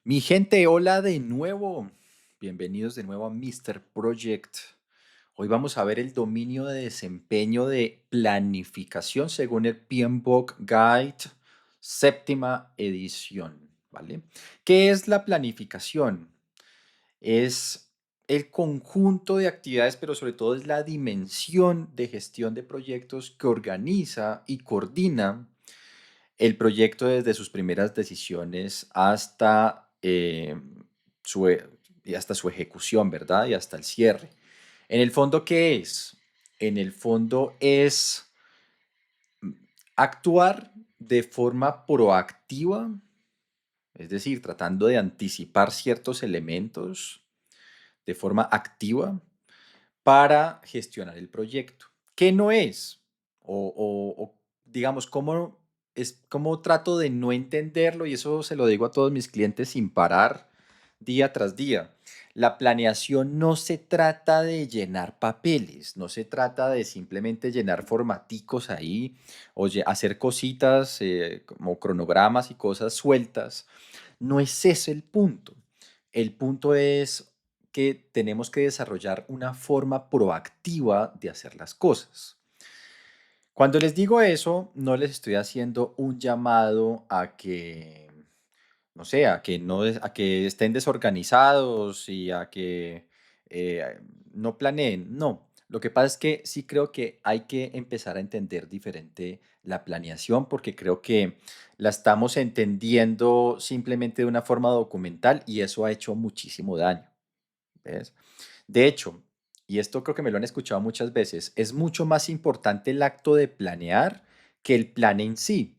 Mi gente, hola de nuevo. Bienvenidos de nuevo a Mr. Project. Hoy vamos a ver el dominio de desempeño de planificación según el PMBOK Guide, séptima edición, ¿vale? ¿Qué es la planificación? Es el conjunto de actividades, pero sobre todo es la dimensión de gestión de proyectos que organiza y coordina el proyecto desde sus primeras decisiones su, e- y hasta su ejecución, ¿verdad? Y hasta el cierre. En el fondo, ¿qué es? En el fondo es actuar de forma proactiva, es decir, tratando de anticipar ciertos elementos de forma activa para gestionar el proyecto. ¿Qué no es? Digamos, cómo trato de no entenderlo? Y eso se lo digo a todos mis clientes sin parar día tras día. La planeación no se trata de llenar papeles, no se trata de simplemente llenar formaticos ahí o hacer cositas como cronogramas y cosas sueltas. No es ese el punto. El punto es que tenemos que desarrollar una forma proactiva de hacer las cosas. Cuando les digo eso, no les estoy haciendo un llamado a que, no sé, a que estén desorganizados y a que no planeen. No, lo que pasa es que sí creo que hay que empezar a entender diferente la planeación porque creo que la estamos entendiendo simplemente de una forma documental y eso ha hecho muchísimo daño. ¿Ves? De hecho, y esto creo que me lo han escuchado muchas veces, es mucho más importante el acto de planear que el plan en sí.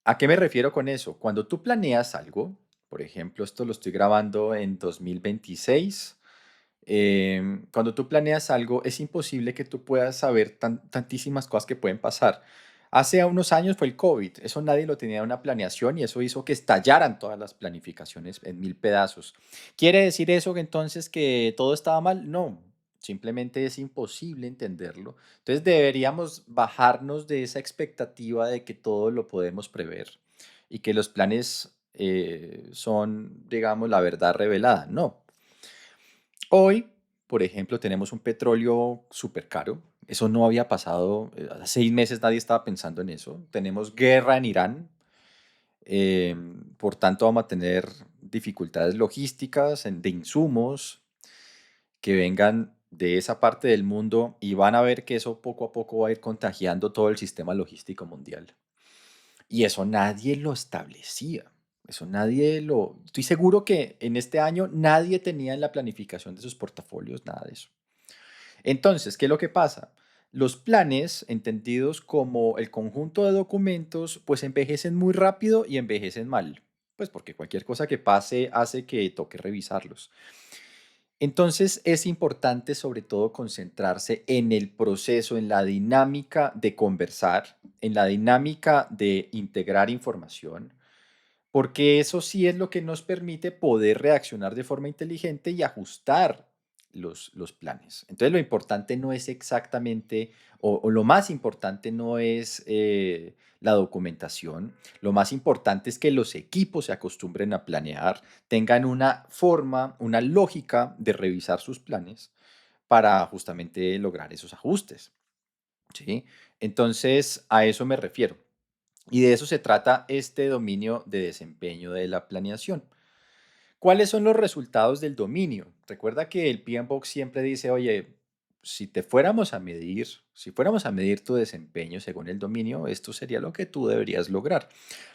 ¿A qué me refiero con eso? Cuando tú planeas algo, por ejemplo, esto lo estoy grabando en 2026, cuando tú planeas algo, es imposible que tú puedas saber tantísimas cosas que pueden pasar. Hace unos años fue el COVID, eso nadie lo tenía en una planeación y eso hizo que estallaran todas las planificaciones en mil pedazos. ¿Quiere decir eso que entonces que todo estaba mal? No, simplemente es imposible entenderlo. Entonces deberíamos bajarnos de esa expectativa de que todo lo podemos prever y que los planes son, digamos, la verdad revelada. No, hoy, por ejemplo, tenemos un petróleo súper caro. Eso no había pasado. Hace 6 meses nadie estaba pensando en eso. Tenemos guerra en Irán. Por tanto, vamos a tener dificultades logísticas de insumos que vengan de esa parte del mundo y van a ver que eso poco a poco va a ir contagiando todo el sistema logístico mundial. Y eso nadie lo establecía. Eso nadie lo... Estoy seguro que en este año nadie tenía en la planificación de sus portafolios nada de eso. Entonces, ¿qué es lo que pasa? Los planes, entendidos como el conjunto de documentos, pues envejecen muy rápido y envejecen mal. Pues porque cualquier cosa que pase hace que toque revisarlos. Entonces es importante sobre todo concentrarse en el proceso, en la dinámica de conversar, en la dinámica de integrar información, porque eso sí es lo que nos permite poder reaccionar de forma inteligente y ajustar los planes. Entonces lo importante no es exactamente, o lo más importante no es la documentación, lo más importante es que los equipos se acostumbren a planear, tengan una forma, una lógica de revisar sus planes para justamente lograr esos ajustes. ¿Sí? Entonces, a eso me refiero. Y de eso se trata este dominio de desempeño de la planeación. ¿Cuáles son los resultados del dominio? Recuerda que el PMBOK siempre dice, oye, si fuéramos a medir tu desempeño según el dominio, esto sería lo que tú deberías lograr.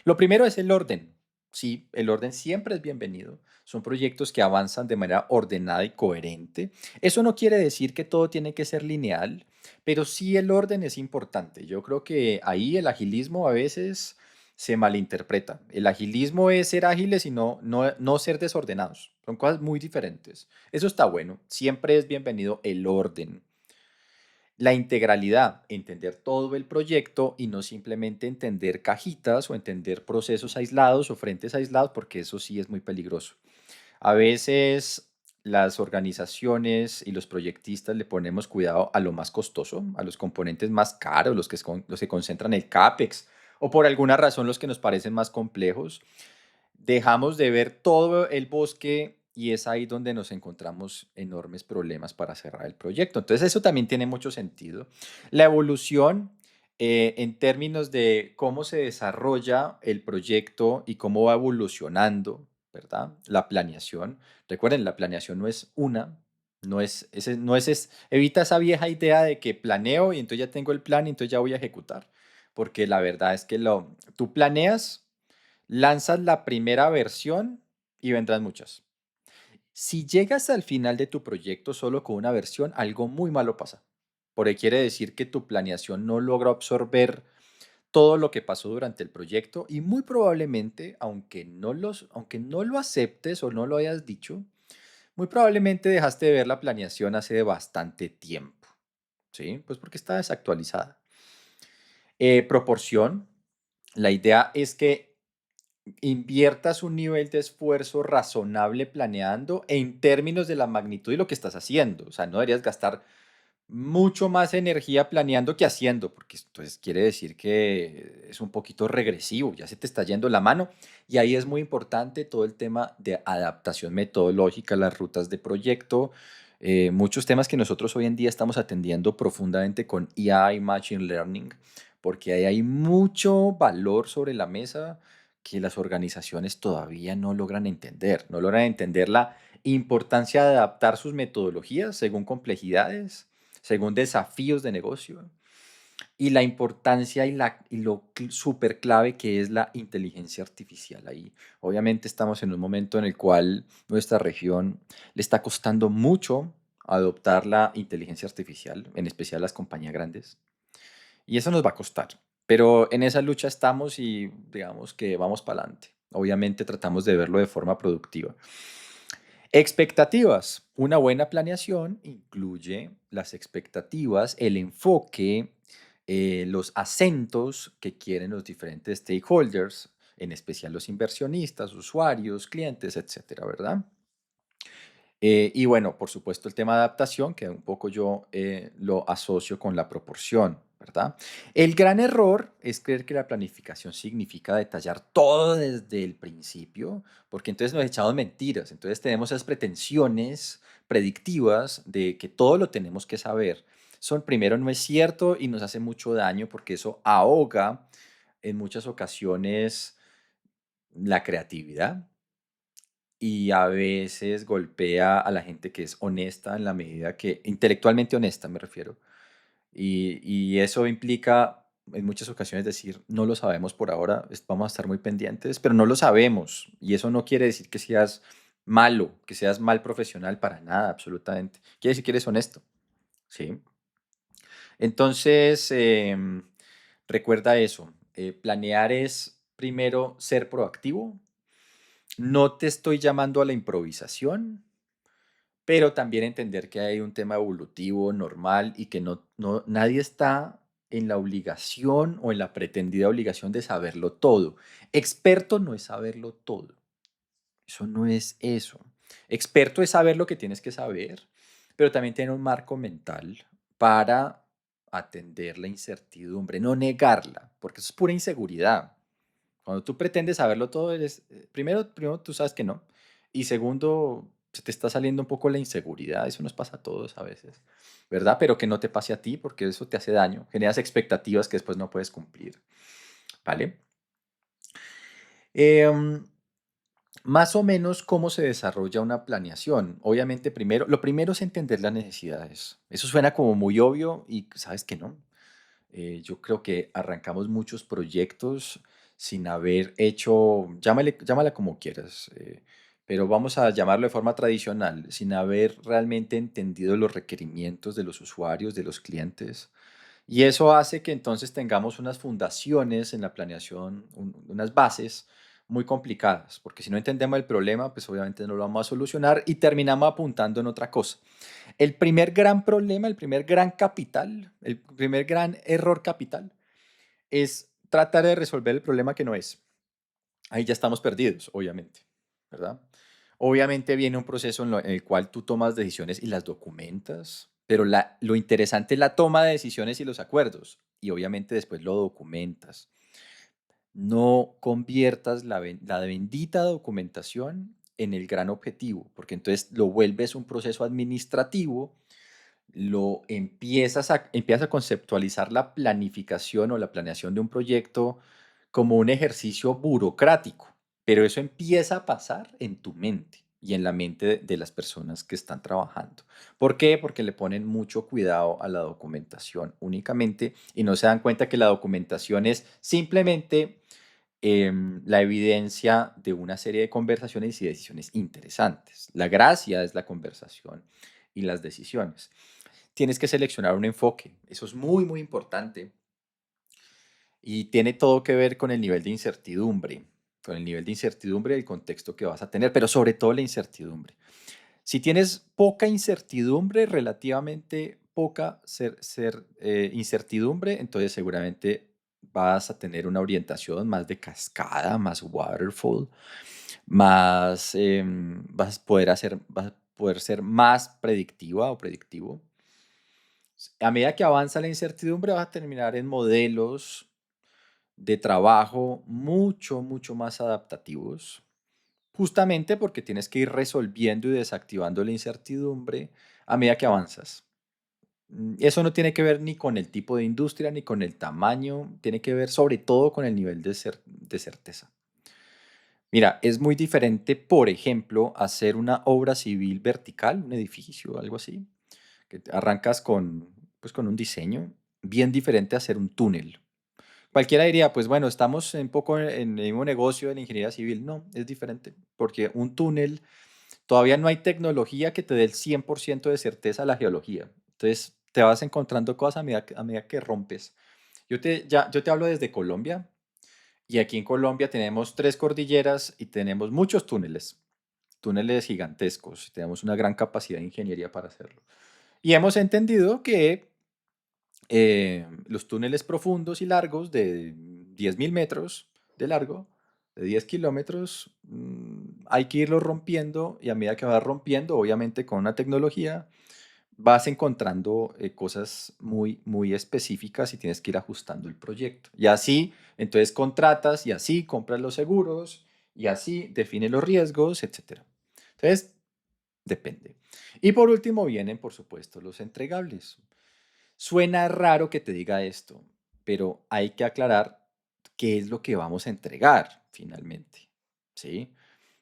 Lo primero es el orden. Sí, el orden siempre es bienvenido. Son proyectos que avanzan de manera ordenada y coherente. Eso no quiere decir que todo tiene que ser lineal, pero sí el orden es importante. Yo creo que ahí el agilismo a veces se malinterpreta. El agilismo es ser ágiles y no ser desordenados. Son cosas muy diferentes. Eso está bueno. Siempre es bienvenido el orden. La integralidad, entender todo el proyecto y no simplemente entender cajitas o entender procesos aislados o frentes aislados, porque eso sí es muy peligroso. A veces las organizaciones y los proyectistas le ponemos cuidado a lo más costoso, a los componentes más caros, los que concentran el CAPEX, o por alguna razón los que nos parecen más complejos, dejamos de ver todo el bosque y es ahí donde nos encontramos enormes problemas para cerrar el proyecto. Entonces eso también tiene mucho sentido. La evolución en términos de cómo se desarrolla el proyecto y cómo va evolucionando, ¿verdad? La planeación. Recuerden, la planeación no es una, evita esa vieja idea de que planeo y entonces ya tengo el plan y entonces ya voy a ejecutar. Porque la verdad es que tú planeas, lanzas la primera versión y vendrán muchas. Si llegas al final de tu proyecto solo con una versión, algo muy malo pasa. Porque quiere decir que tu planeación no logró absorber todo lo que pasó durante el proyecto y muy probablemente, aunque no lo aceptes o no lo hayas dicho, muy probablemente dejaste de ver la planeación hace bastante tiempo. ¿Sí? Pues porque está desactualizada. Proporción. La idea es que inviertas un nivel de esfuerzo razonable planeando en términos de la magnitud de lo que estás haciendo. O sea, no deberías gastar mucho más energía planeando que haciendo, porque entonces quiere decir que es un poquito regresivo, ya se te está yendo la mano. Y ahí es muy importante todo el tema de adaptación metodológica, las rutas de proyecto, muchos temas que nosotros hoy en día estamos atendiendo profundamente con IA y Machine Learning, porque ahí hay mucho valor sobre la mesa que las organizaciones todavía no logran entender, no logran entender la importancia de adaptar sus metodologías según complejidades, según desafíos de negocio y la importancia y lo súper clave que es la inteligencia artificial. Ahí, obviamente, estamos en un momento en el cual nuestra región le está costando mucho adoptar la inteligencia artificial, en especial las compañías grandes, y eso nos va a costar. Pero en esa lucha estamos y digamos que vamos para adelante. Obviamente tratamos de verlo de forma productiva. Expectativas. Una buena planeación incluye las expectativas, el enfoque, los acentos que quieren los diferentes stakeholders, en especial los inversionistas, usuarios, clientes, etcétera, ¿verdad? Y bueno, por supuesto, el tema de adaptación, que un poco yo lo asocio con la proporción, ¿verdad? El gran error es creer que la planificación significa detallar todo desde el principio, porque entonces nos echamos mentiras. Entonces tenemos esas pretensiones predictivas de que todo lo tenemos que saber. Eso primero no es cierto y nos hace mucho daño porque eso ahoga en muchas ocasiones la creatividad y a veces golpea a la gente que es honesta en la medida que, intelectualmente honesta me refiero, y eso implica en muchas ocasiones decir, no lo sabemos por ahora, vamos a estar muy pendientes, pero no lo sabemos, y eso no quiere decir que seas malo, que seas mal profesional para nada, absolutamente. Quiere decir que eres honesto, ¿sí? Entonces, recuerda eso, planear es primero ser proactivo, no te estoy llamando a la improvisación, pero también entender que hay un tema evolutivo normal y que nadie está en la obligación o en la pretendida obligación de saberlo todo. Experto no es saberlo todo. Eso no es eso. Experto es saber lo que tienes que saber, pero también tener un marco mental para atender la incertidumbre, no negarla, porque eso es pura inseguridad. Cuando tú pretendes saberlo todo, primero tú sabes que no. Y segundo, se te está saliendo un poco la inseguridad. Eso nos pasa a todos a veces, ¿verdad? Pero que no te pase a ti porque eso te hace daño. Generas expectativas que después no puedes cumplir, ¿vale? Em, Más o menos cómo se desarrolla una planeación. Obviamente, lo primero es entender las necesidades. Eso suena como muy obvio y sabes que no. Yo creo que arrancamos muchos proyectos sin haber hecho, llámala como quieras, pero vamos a llamarlo de forma tradicional, sin haber realmente entendido los requerimientos de los usuarios, de los clientes. Y eso hace que entonces tengamos unas fundaciones en la planeación, unas bases muy complicadas, porque si no entendemos el problema, pues obviamente no lo vamos a solucionar y terminamos apuntando en otra cosa. El primer gran problema, el primer gran capital, el primer gran error capital es tratar de resolver el problema que no es. Ahí ya estamos perdidos, obviamente, ¿verdad? Obviamente viene un proceso en el cual tú tomas decisiones y las documentas, pero lo interesante es la toma de decisiones y los acuerdos, y obviamente después lo documentas. No conviertas la bendita documentación en el gran objetivo, porque entonces lo vuelves un proceso administrativo, empiezas a conceptualizar la planificación o la planeación de un proyecto como un ejercicio burocrático, pero eso empieza a pasar en tu mente y en la mente de las personas que están trabajando. ¿Por qué? Porque le ponen mucho cuidado a la documentación únicamente y no se dan cuenta que la documentación es simplemente la evidencia de una serie de conversaciones y decisiones interesantes. La gracia es la conversación y las decisiones. Tienes que seleccionar un enfoque. Eso es muy, muy importante y tiene todo que ver con el nivel de incertidumbre del contexto que vas a tener, pero sobre todo la incertidumbre. Si tienes poca incertidumbre, relativamente poca incertidumbre, entonces seguramente vas a tener una orientación más de cascada, más waterfall, más, vas a poder ser más predictiva o predictivo. A medida que avanza la incertidumbre, vas a terminar en modelos de trabajo mucho, mucho más adaptativos, justamente porque tienes que ir resolviendo y desactivando la incertidumbre a medida que avanzas. Eso no tiene que ver ni con el tipo de industria ni con el tamaño, tiene que ver sobre todo con el nivel de certeza. Mira, es muy diferente, por ejemplo, hacer una obra civil vertical, un edificio, algo así, que arrancas pues, con un diseño, bien diferente a hacer un túnel. Cualquiera diría, pues bueno, estamos un poco en el mismo negocio de la ingeniería civil. No, es diferente, porque un túnel, todavía no hay tecnología que te dé el 100% de certeza a la geología. Entonces, te vas encontrando cosas a medida que rompes. Yo te hablo desde Colombia, y aquí en Colombia tenemos tres cordilleras y tenemos muchos túneles gigantescos. Tenemos una gran capacidad de ingeniería para hacerlo. Y hemos entendido que los túneles profundos y largos de 10.000 metros de largo, de 10 kilómetros, hay que irlos rompiendo y a medida que vas rompiendo, obviamente con una tecnología, vas encontrando cosas muy, muy específicas y tienes que ir ajustando el proyecto. Y así, entonces contratas y así compras los seguros y así defines los riesgos, etcétera. Entonces, depende. Y por último vienen, por supuesto, los entregables. Suena raro que te diga esto, pero hay que aclarar qué es lo que vamos a entregar finalmente, ¿sí?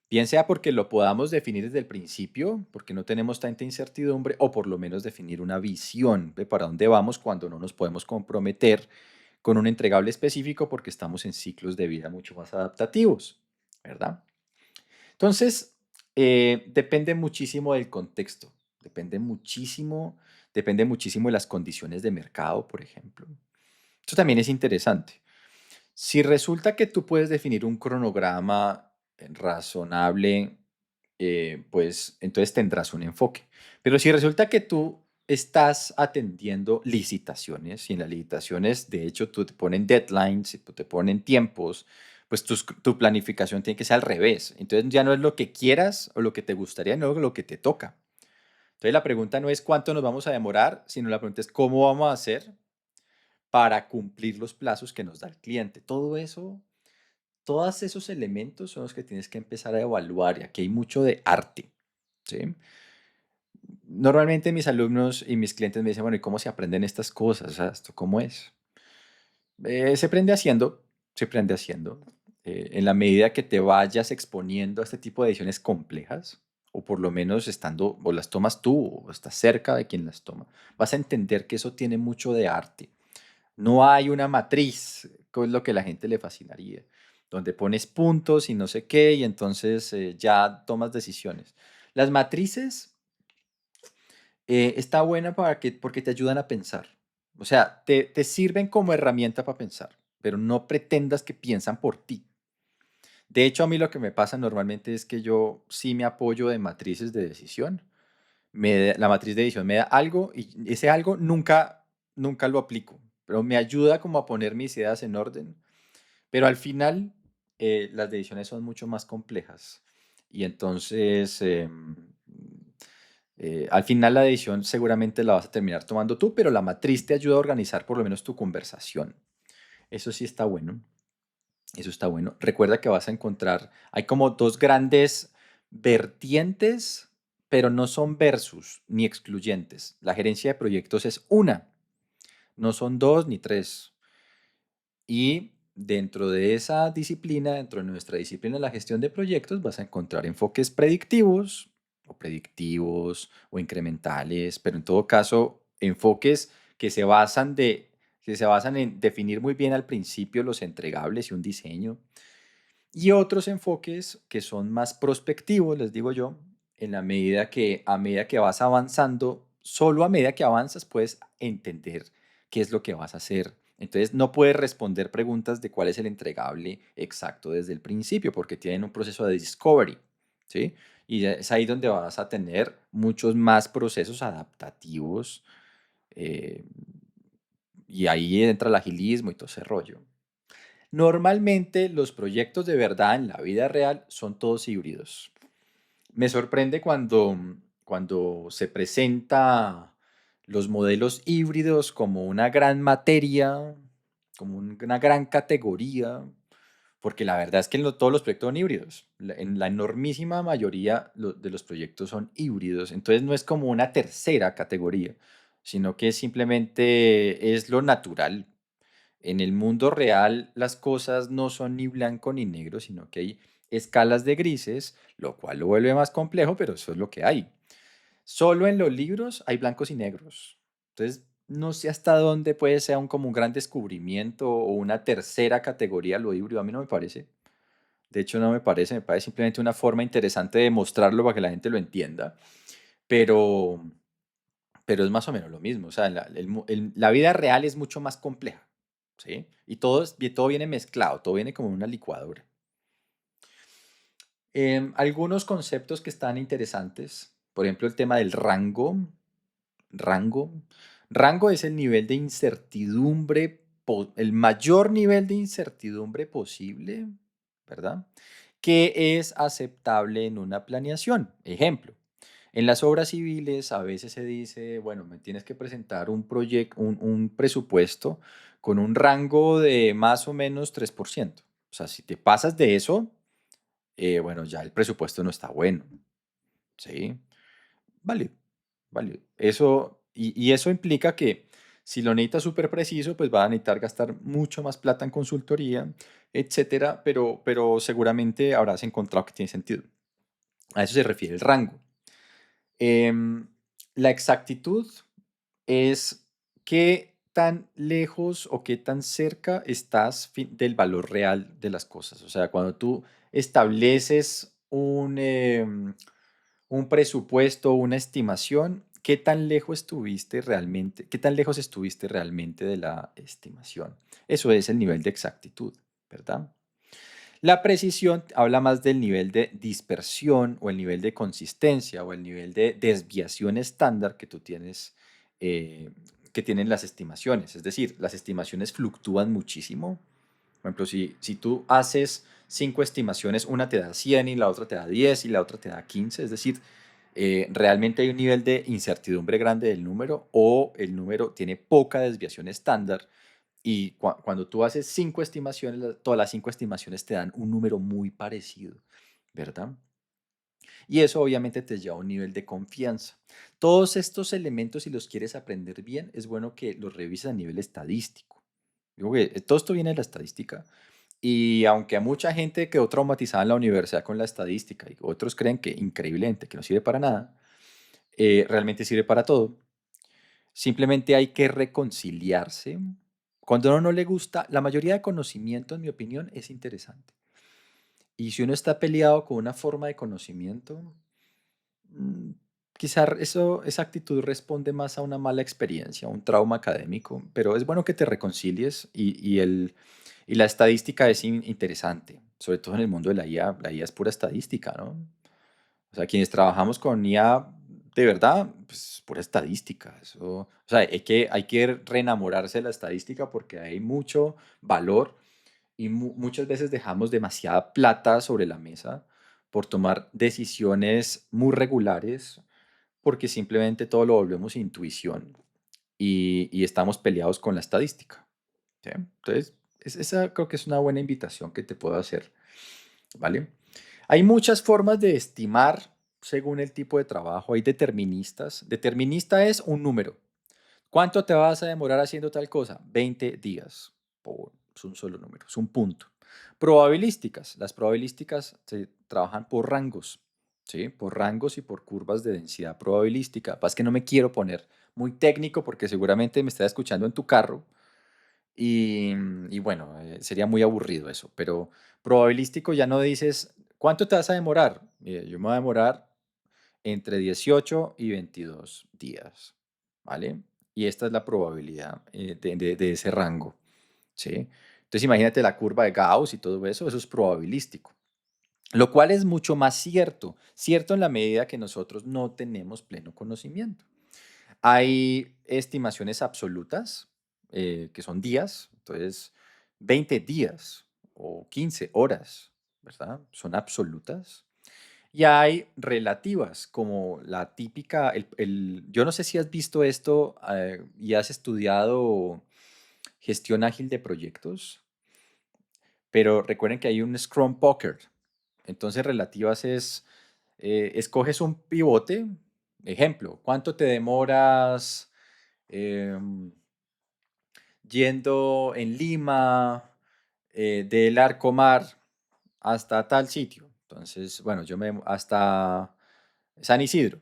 Bien sea porque lo podamos definir desde el principio, porque no tenemos tanta incertidumbre, o por lo menos definir una visión de para dónde vamos cuando no nos podemos comprometer con un entregable específico porque estamos en ciclos de vida mucho más adaptativos, ¿verdad? Entonces, depende muchísimo del contexto, depende muchísimo de las condiciones de mercado, por ejemplo. Esto también es interesante. Si resulta que tú puedes definir un cronograma razonable, pues entonces tendrás un enfoque. Pero si resulta que tú estás atendiendo licitaciones y en las licitaciones, de hecho, tú te ponen deadlines y te ponen tiempos, pues tu planificación tiene que ser al revés. Entonces ya no es lo que quieras o lo que te gustaría, no lo que te toca. Entonces la pregunta no es cuánto nos vamos a demorar, sino la pregunta es cómo vamos a hacer para cumplir los plazos que nos da el cliente. Todo eso, todos esos elementos son los que tienes que empezar a evaluar y aquí hay mucho de arte, ¿sí? Normalmente mis alumnos y mis clientes me dicen, bueno, ¿y cómo se aprenden estas cosas? O sea, ¿esto cómo es? Se aprende haciendo, se aprende haciendo. En la medida que te vayas exponiendo a este tipo de decisiones complejas, o por lo menos estando, o las tomas tú, o estás cerca de quien las toma, vas a entender que eso tiene mucho de arte. No hay una matriz, que es lo que a la gente le fascinaría, donde pones puntos y no sé qué, y entonces ya tomas decisiones. Las matrices está buena porque te ayudan a pensar. O sea, te sirven como herramienta para pensar, pero no pretendas que piensan por ti. De hecho, a mí lo que me pasa normalmente es que yo sí me apoyo de matrices de decisión. La matriz de decisión me da algo y ese algo nunca lo aplico, pero me ayuda como a poner mis ideas en orden. Pero al final, las decisiones son mucho más complejas. Y entonces, al final la decisión seguramente la vas a terminar tomando tú, pero la matriz te ayuda a organizar por lo menos tu conversación. Eso sí está bueno. Eso está bueno. Recuerda que vas a encontrar, hay como dos grandes vertientes, pero no son versus ni excluyentes. La gerencia de proyectos es una, no son dos ni tres. Y dentro de esa disciplina, dentro de nuestra disciplina de la gestión de proyectos, vas a encontrar enfoques predictivos o incrementales, pero en todo caso, enfoques que se basan que se basan en definir muy bien al principio los entregables y un diseño. Y otros enfoques que son más prospectivos, les digo yo, en la medida que a medida que vas avanzando, solo a medida que avanzas puedes entender qué es lo que vas a hacer. Entonces no puedes responder preguntas de cuál es el entregable exacto desde el principio, porque tienen un proceso de discovery, ¿sí? Y es ahí donde vas a tener muchos más procesos adaptativos, eh, y ahí entra el agilismo y todo ese rollo. Normalmente los proyectos de verdad en la vida real son todos híbridos. Me sorprende cuando se presenta los modelos híbridos como una gran materia, como una gran categoría, porque la verdad es que todos los proyectos son híbridos. En la enormísima mayoría de los proyectos son híbridos. Entonces no es como una tercera categoría, sino que simplemente es lo natural. En el mundo real las cosas no son ni blanco ni negro, sino que hay escalas de grises, lo cual lo vuelve más complejo, pero eso es lo que hay. Solo en los libros hay blancos y negros. Entonces, no sé hasta dónde puede ser como un gran descubrimiento o una tercera categoría lo híbrido. A mí no me parece. De hecho, no me parece simplemente una forma interesante de mostrarlo para que la gente lo entienda. Pero, pero es más o menos lo mismo. O sea, la vida real es mucho más compleja, ¿sí? Y todo viene mezclado, todo viene como en una licuadora. Algunos conceptos que están interesantes, por ejemplo, el tema del rango. Rango. Rango es el nivel de incertidumbre, el mayor nivel de incertidumbre posible, ¿verdad? Que es aceptable en una planeación. Ejemplo, en las obras civiles a veces se dice, bueno, me tienes que presentar un proyecto, un presupuesto con un rango de más o menos 3%. O sea, si te pasas de eso, bueno, ya el presupuesto no está bueno, ¿sí? Válido, válido. Eso, y eso implica que si lo necesitas súper preciso, pues va a necesitar gastar mucho más plata en consultoría, etcétera, pero seguramente habrás encontrado que tiene sentido. A eso se refiere el rango. Em, la exactitud es qué tan lejos o qué tan cerca estás del valor real de las cosas. O sea, cuando tú estableces un presupuesto, una estimación, ¿qué tan lejos estuviste realmente? ¿Qué tan lejos estuviste realmente de la estimación? Eso es el nivel de exactitud, ¿verdad? La precisión habla más del nivel de dispersión o el nivel de consistencia o el nivel de desviación estándar que tú tienes, que tienen las estimaciones. Es decir, las estimaciones fluctúan muchísimo. Por ejemplo, si tú haces 5 estimaciones, una te da 100 y la otra te da 10 y la otra te da 15, es decir, realmente hay un nivel de incertidumbre grande del número o el número tiene poca desviación estándar y cuando tú haces 5 estimaciones, todas las 5 estimaciones te dan un número muy parecido, ¿verdad? Y eso obviamente te lleva a un nivel de confianza. Todos estos elementos, si los quieres aprender bien, es bueno que los revises a nivel estadístico. Digo que todo esto viene de la estadística. Y aunque a mucha gente quedó traumatizada en la universidad con la estadística y otros creen que increíblemente que no sirve para nada, realmente sirve para todo. Simplemente hay que reconciliarse. Cuando a uno no le gusta, la mayoría de conocimiento, en mi opinión, es interesante. Y si uno está peleado con una forma de conocimiento, mm, quizá esa actitud responde más a una mala experiencia, a un trauma académico, pero es bueno que te reconcilies y la estadística es interesante, sobre todo en el mundo de la IA. La IA es pura estadística, ¿no? O sea, quienes trabajamos con IA, de verdad, pues pura estadística. Eso, o sea, hay que reenamorarse de la estadística porque hay mucho valor y muchas veces dejamos demasiada plata sobre la mesa por tomar decisiones muy regulares porque simplemente todo lo volvemos intuición y estamos peleados con la estadística. ¿Sí? Entonces, Esa creo que es una buena invitación que te puedo hacer, ¿vale? Hay muchas formas de estimar según el tipo de trabajo. Hay deterministas. Determinista es un número. ¿Cuánto te vas a demorar haciendo tal cosa? 20 días. Es un solo número, es un punto. Probabilísticas. Las probabilísticas se trabajan por rangos, ¿sí? Por rangos y por curvas de densidad probabilística. Pasa que no me quiero poner muy técnico porque seguramente me estás escuchando en tu carro y bueno, sería muy aburrido eso. Pero probabilístico ya no dices, ¿cuánto te vas a demorar? Mire, yo me voy a demorar entre 18 y 22 días, ¿vale? Y esta es la probabilidad de ese rango, ¿sí? Entonces imagínate la curva de Gauss y todo eso, eso es probabilístico. Lo cual es mucho más cierto, cierto en la medida que nosotros no tenemos pleno conocimiento. Hay estimaciones absolutas, que son días, entonces 20 días o 15 horas, ¿verdad? Son absolutas. Y hay relativas, como la típica, yo no sé si has visto esto y has estudiado gestión ágil de proyectos, pero recuerden que hay un Scrum Poker. Entonces, relativas es, escoges un pivote, ejemplo, ¿cuánto te demoras em, yendo en Lima del Arcomar hasta tal sitio? Entonces, bueno, hasta San Isidro,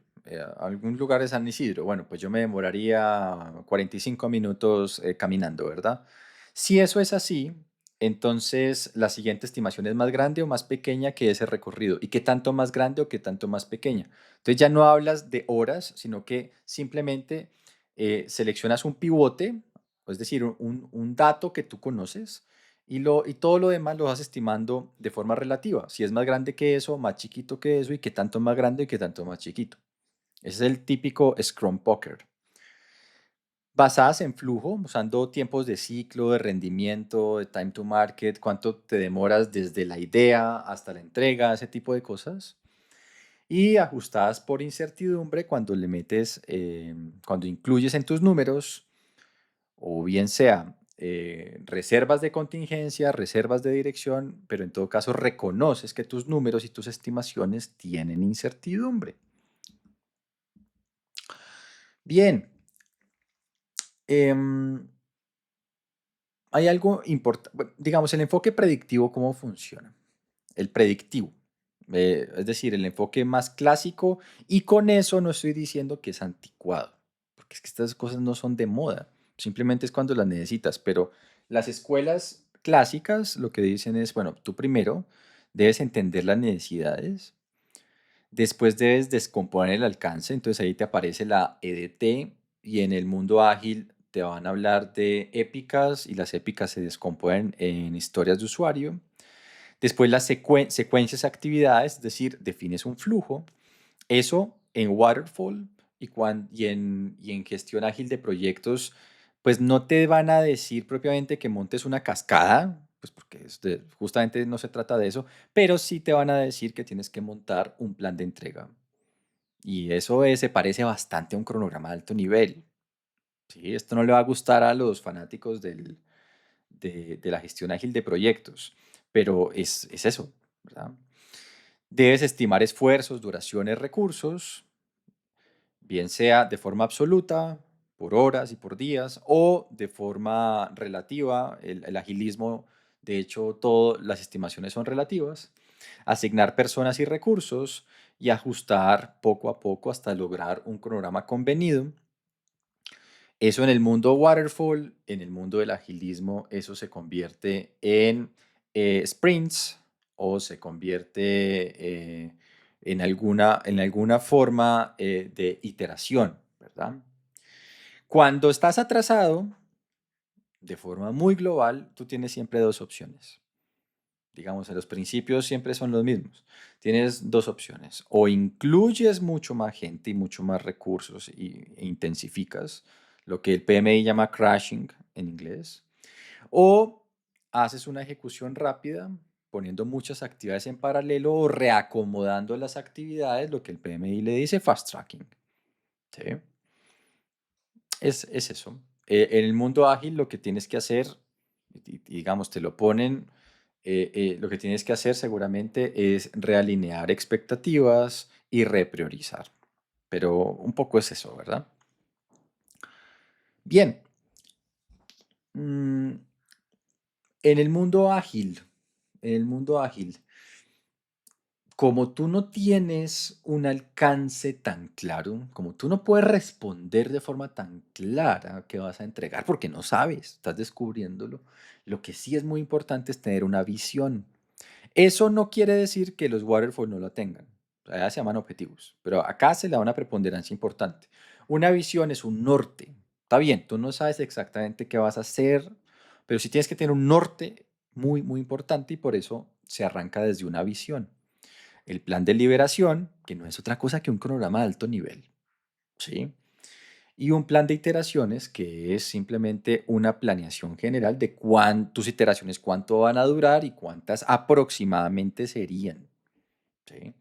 algún lugar de San Isidro. Bueno, pues yo me demoraría 45 minutos caminando, ¿verdad? Si eso es así, entonces la siguiente estimación es más grande o más pequeña que ese recorrido. ¿Y qué tanto más grande o qué tanto más pequeña? Entonces ya no hablas de horas, sino que simplemente seleccionas un pivote, es decir, un dato que tú conoces y todo lo demás lo vas estimando de forma relativa. Si es más grande que eso, más chiquito que eso, y qué tanto más grande y qué tanto más chiquito. Ese es el típico Scrum Poker. Basadas en flujo, usando tiempos de ciclo, de rendimiento, de time to market, cuánto te demoras desde la idea hasta la entrega, ese tipo de cosas. Y ajustadas por incertidumbre cuando le metes, cuando incluyes en tus números o bien sea reservas de contingencia, reservas de dirección, pero en todo caso reconoces que tus números y tus estimaciones tienen incertidumbre. Bien, em, hay algo importante, digamos, el enfoque predictivo, ¿cómo funciona? El predictivo, es decir, el enfoque más clásico, y con eso no estoy diciendo que es anticuado, porque es que estas cosas no son de moda, simplemente es cuando las necesitas, pero las escuelas clásicas lo que dicen es, bueno, tú primero debes entender las necesidades, después debes descomponer el alcance, entonces ahí te aparece la EDT y en el mundo ágil te van a hablar de épicas y las épicas se descomponen en historias de usuario. Después las secuencias actividades, es decir, defines un flujo. Eso en Waterfall y en gestión ágil de proyectos, pues no te van a decir propiamente que montes una cascada, pues porque justamente no se trata de eso, pero sí te van a decir que tienes que montar un plan de entrega. Y eso se parece bastante a un cronograma de alto nivel. ¿Sí? Esto no le va a gustar a los fanáticos de la gestión ágil de proyectos, pero es eso, ¿verdad? Debes estimar esfuerzos, duraciones, recursos, bien sea de forma absoluta, por horas y por días, o de forma relativa. El agilismo, de hecho, todas las estimaciones son relativas. Asignar personas y recursos y ajustar poco a poco hasta lograr un cronograma convenido. Eso en el mundo waterfall, en el mundo del agilismo, eso se convierte en sprints o se convierte en alguna forma de iteración, ¿verdad? Cuando estás atrasado, de forma muy global, tú tienes siempre dos opciones. Digamos, en los principios siempre son los mismos. Tienes dos opciones. O incluyes mucho más gente y mucho más recursos e intensificas, lo que el PMI llama crashing en inglés. O haces una ejecución rápida poniendo muchas actividades en paralelo o reacomodando las actividades, lo que el PMI le dice fast tracking. ¿Sí? Es eso. En el mundo ágil lo que tienes que hacer Y digamos, te lo ponen, lo que tienes que hacer seguramente es realinear expectativas y repriorizar. Pero un poco es eso, ¿verdad? Bien, mm, en el mundo ágil, en el mundo ágil, como tú no tienes un alcance tan claro, como tú no puedes responder de forma tan clara qué vas a entregar, porque no sabes, estás descubriéndolo, lo que sí es muy importante es tener una visión. Eso no quiere decir que los waterfall no la tengan. Allá se llaman objetivos, pero acá se le da una preponderancia importante. Una visión es un norte. Está bien, tú no sabes exactamente qué vas a hacer, pero sí tienes que tener un norte muy, muy importante y por eso se arranca desde una visión. El plan de liberación, que no es otra cosa que un cronograma de alto nivel, ¿sí? Y un plan de iteraciones, que es simplemente una planeación general de cuántas iteraciones, cuánto van a durar y cuántas aproximadamente serían, ¿sí?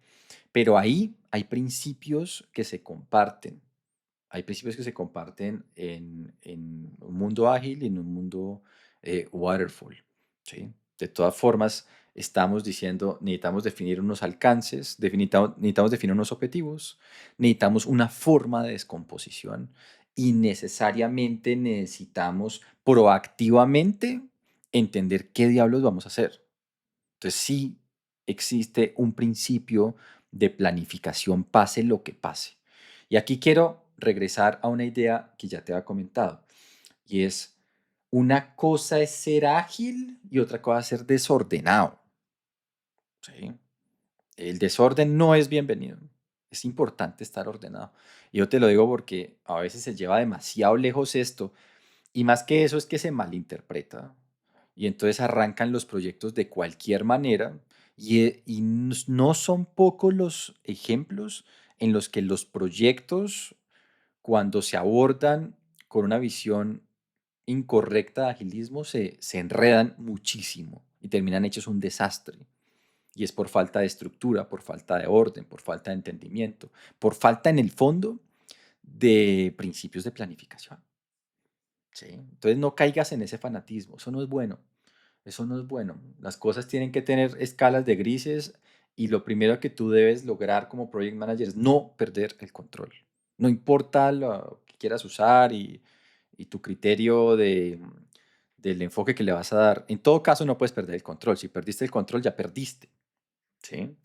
Pero ahí hay principios que se comparten. Hay principios que se comparten en un mundo ágil y en un mundo waterfall, ¿sí? De todas formas, estamos diciendo, necesitamos definir unos alcances, necesitamos definir unos objetivos, necesitamos una forma de descomposición y necesariamente necesitamos proactivamente entender qué diablos vamos a hacer. Entonces, sí existe un principio de planificación, pase lo que pase. Y aquí quiero regresar a una idea que ya te había comentado, y es, una cosa es ser ágil y otra cosa es ser desordenado. ¿Sí? El desorden no es bienvenido. Es importante estar ordenado. Y yo te lo digo porque a veces se lleva demasiado lejos esto y más que eso es que se malinterpreta. Y entonces arrancan los proyectos de cualquier manera y no son pocos los ejemplos en los que los proyectos, cuando se abordan con una visión incorrecta de agilismo, se enredan muchísimo y terminan hechos un desastre. Y es por falta de estructura, por falta de orden, por falta de entendimiento, por falta en el fondo de principios de planificación. ¿Sí? Entonces no caigas en ese fanatismo, eso no es bueno, eso no es bueno. Las cosas tienen que tener escalas de grises y lo primero que tú debes lograr como project manager es no perder el control. No importa lo que quieras usar y tu criterio del enfoque que le vas a dar. En todo caso no puedes perder el control. Si perdiste el control ya perdiste. ¿Sí?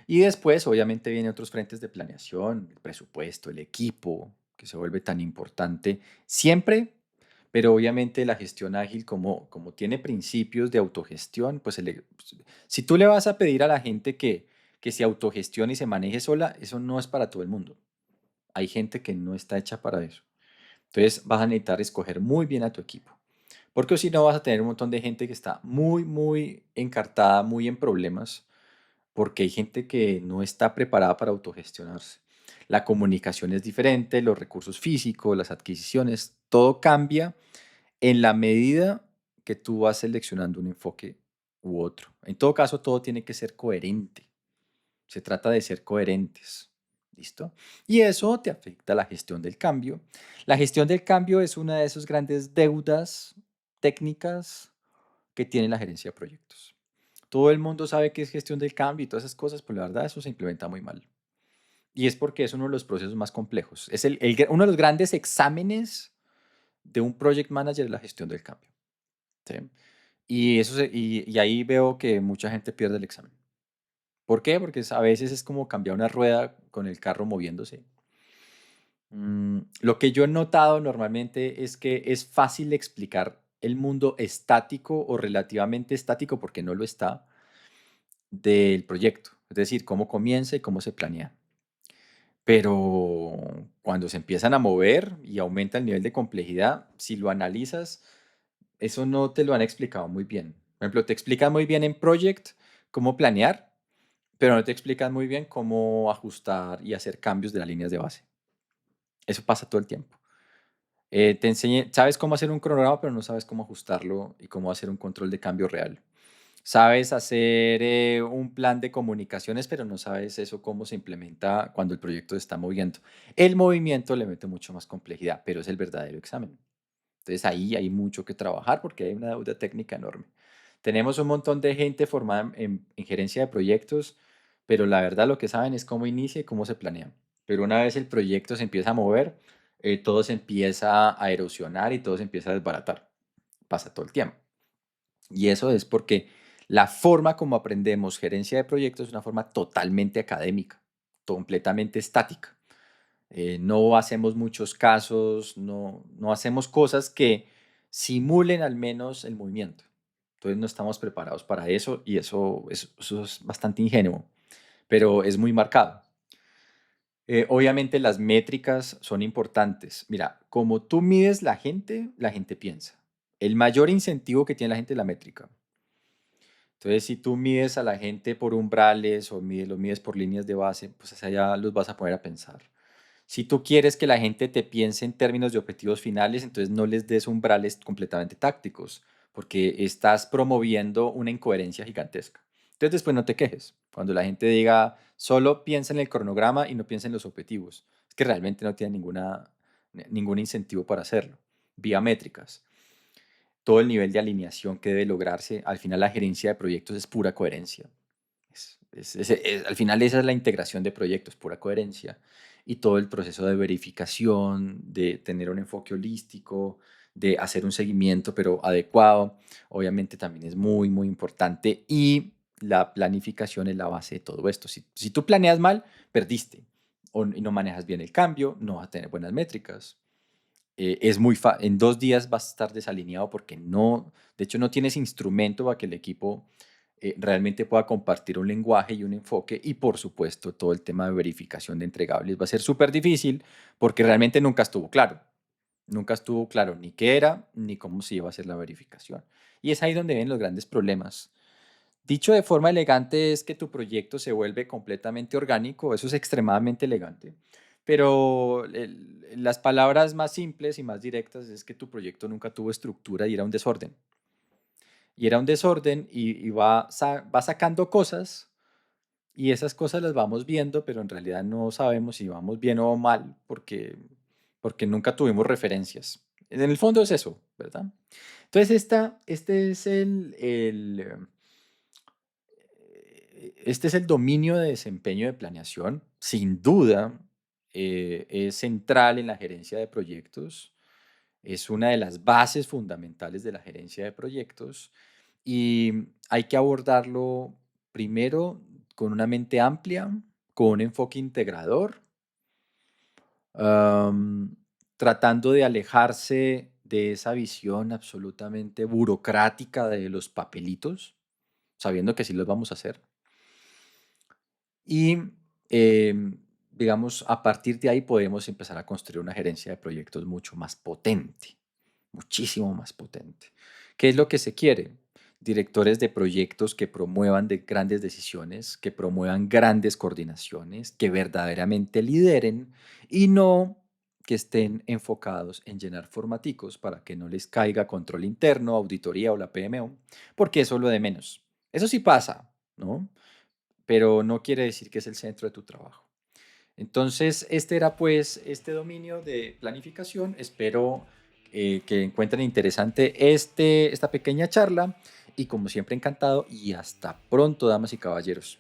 Y después, obviamente, vienen otros frentes de planeación, el presupuesto, el equipo, que se vuelve tan importante siempre, pero obviamente la gestión ágil, como tiene principios de autogestión, pues si tú le vas a pedir a la gente que se autogestione y se maneje sola, eso no es para todo el mundo. Hay gente que no está hecha para eso. Entonces vas a necesitar escoger muy bien a tu equipo. Porque si no vas a tener un montón de gente que está muy, muy encartada, muy en problemas porque hay gente que no está preparada para autogestionarse. La comunicación es diferente, los recursos físicos, las adquisiciones, todo cambia en la medida que tú vas seleccionando un enfoque u otro. En todo caso, todo tiene que ser coherente. Se trata de ser coherentes. ¿Listo? Y eso te afecta a la gestión del cambio. La gestión del cambio es una de esas grandes deudas técnicas que tiene la gerencia de proyectos. Todo el mundo sabe qué es gestión del cambio y todas esas cosas, pero la verdad eso se implementa muy mal. Y es porque es uno de los procesos más complejos. Es uno de los grandes exámenes de un project manager, la gestión del cambio. ¿Sí? Y ahí veo que mucha gente pierde el examen. ¿Por qué? Porque a veces es como cambiar una rueda con el carro moviéndose. Lo que yo he notado normalmente es que es fácil explicar el mundo estático o relativamente estático, porque no lo está, del proyecto, es decir, cómo comienza y cómo se planea. Pero cuando se empiezan a mover y aumenta el nivel de complejidad, si lo analizas, eso no te lo han explicado muy bien. Por ejemplo, te explican muy bien en Project cómo planear, pero no te explican muy bien cómo ajustar y hacer cambios de las líneas de base. Eso pasa todo el tiempo. Sabes cómo hacer un cronograma, pero no sabes cómo ajustarlo y cómo hacer un control de cambio real. Sabes hacer un plan de comunicaciones, pero no sabes eso cómo se implementa cuando el proyecto se está moviendo. El movimiento le mete mucho más complejidad, pero es el verdadero examen. Entonces ahí hay mucho que trabajar porque hay una deuda técnica enorme. Tenemos un montón de gente formada en gerencia de proyectos, pero la verdad lo que saben es cómo inicia y cómo se planea. Pero una vez el proyecto se empieza a mover, todo se empieza a erosionar y todo se empieza a desbaratar. Pasa todo el tiempo. Y eso es porque la forma como aprendemos gerencia de proyectos es una forma totalmente académica, completamente estática. No hacemos muchos casos, no hacemos cosas que simulen al menos el movimiento. Entonces no estamos preparados para eso y eso es bastante ingenuo, pero es muy marcado. Obviamente las métricas son importantes. Mira, como tú mides la gente piensa. El mayor incentivo que tiene la gente es la métrica. Entonces, si tú mides a la gente por umbrales o los mides por líneas de base, pues hacia allá los vas a poner a pensar. Si tú quieres que la gente te piense en términos de objetivos finales, entonces no les des umbrales completamente tácticos, porque estás promoviendo una incoherencia gigantesca. Entonces después no te quejes. Cuando la gente diga, solo piensa en el cronograma y no piensa en los objetivos, es que realmente no tiene ningún incentivo para hacerlo. Vía métricas, todo el nivel de alineación que debe lograrse. Al final la gerencia de proyectos es pura coherencia. Al final esa es la integración de proyectos, pura coherencia. Y todo el proceso de verificación, de tener un enfoque holístico, de hacer un seguimiento pero adecuado, obviamente también es muy, muy importante. Y la planificación es la base de todo esto. Si tú planeas mal, perdiste. Y no manejas bien el cambio, no vas a tener buenas métricas. En 2 días vas a estar desalineado porque no, de hecho no tienes instrumento para que el equipo realmente pueda compartir un lenguaje y un enfoque y por supuesto todo el tema de verificación de entregables va a ser súper difícil porque realmente nunca estuvo claro ni qué era ni cómo se iba a hacer la verificación. Y es ahí donde ven los grandes problemas. Dicho de forma elegante es que tu proyecto se vuelve completamente orgánico, eso es extremadamente elegante, pero las palabras más simples y más directas es que tu proyecto nunca tuvo estructura y era un desorden. Y era un desorden y va sacando cosas y esas cosas las vamos viendo, pero en realidad no sabemos si vamos bien o mal porque nunca tuvimos referencias. En el fondo es eso, ¿verdad? Entonces, este es este es el dominio de desempeño de planeación. Sin duda, es central en la gerencia de proyectos. Es una de las bases fundamentales de la gerencia de proyectos y hay que abordarlo primero con una mente amplia, con un enfoque integrador, am, tratando de alejarse de esa visión absolutamente burocrática de los papelitos, sabiendo que sí los vamos a hacer. Y digamos, a partir de ahí podemos empezar a construir una gerencia de proyectos mucho más potente, muchísimo más potente. ¿Qué es lo que se quiere? Directores de proyectos que promuevan grandes decisiones, que promuevan grandes coordinaciones, que verdaderamente lideren y no que estén enfocados en llenar formaticos para que no les caiga control interno, auditoría o la PMO, porque eso es lo de menos. Eso sí pasa, ¿no? Pero no quiere decir que es el centro de tu trabajo. Entonces, este era pues este dominio de planificación. Espero que encuentren interesante esta pequeña charla y como siempre encantado y hasta pronto, damas y caballeros.